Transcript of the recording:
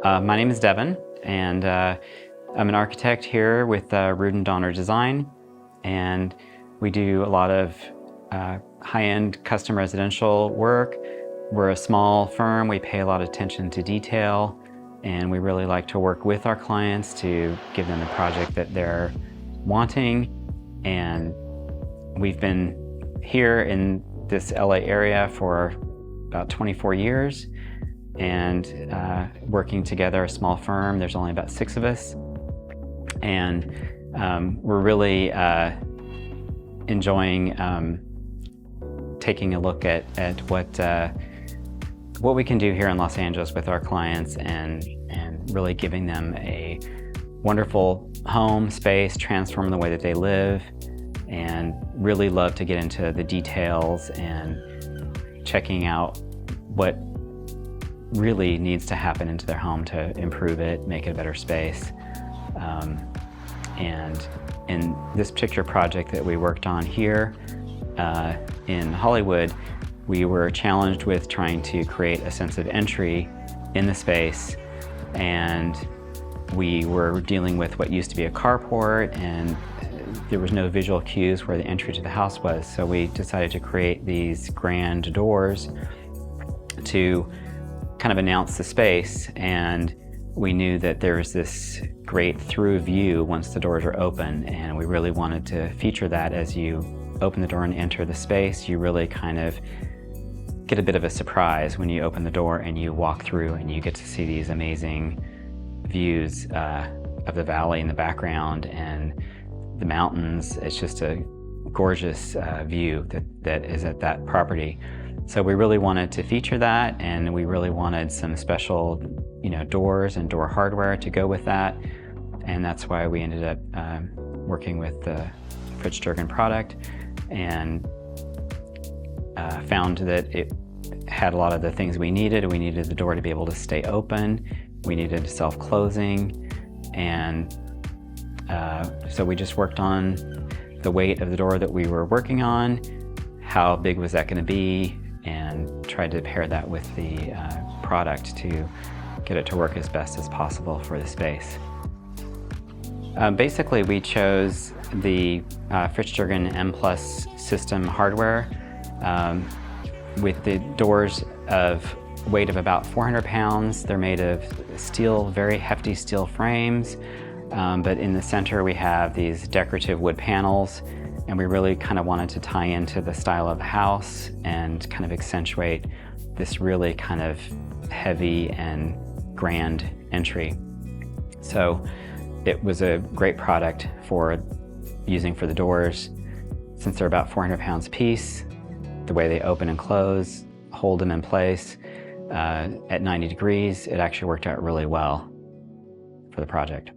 My name is Devin, and I'm an architect here with Rudin Donner Design, and we do a lot of high-end custom residential work. We're a small firm. We pay a lot of attention to detail, and we really like to work with our clients to give them the project that they're wanting. And we've been here in this LA area for about 24 years and working together, a small firm. There's only about 6 of us, and we're really enjoying taking a look at what we can do here in Los Angeles with our clients, and really giving them a wonderful home space, transforming the way that they live, and really love to get into the details and checking out what really needs to happen into their home to improve it, make it a better space. And in this particular project that we worked on here in Hollywood, we were challenged with trying to create a sense of entry in the space, and we were dealing with what used to be a carport, and there was no visual cues where the entry to the house was. So we decided to create these grand doors to kind of announce the space, and we knew that there was this great through view once the doors are open, and we really wanted to feature that. As you open the door and enter the space, you really kind of get a bit of a surprise when you open the door and you walk through and you get to see these amazing views of the valley in the background and the mountains. It's just a gorgeous view that is at that property. So we really wanted to feature that, and we really wanted some special, doors and door hardware to go with that. And that's why we ended up working with the FritsJurgens product, and found that it had a lot of the things we needed. We needed the door to be able to stay open. We needed self-closing, and so we just worked on the weight of the door that we were working on, how big was that going to be, and tried to pair that with the product to get it to work as best as possible for the space. Basically, we chose the FritsJurgens M+ system hardware with the doors of weight of about 400 pounds. They're made of steel, very hefty steel frames, but in the center we have these decorative wood panels, and we really kind of wanted to tie into the style of the house and kind of accentuate this really kind of heavy and grand entry. So it was a great product for using for the doors. Since they're about 400 pounds apiece, the way they open and close, hold them in place at 90 degrees, it actually worked out really well for the project.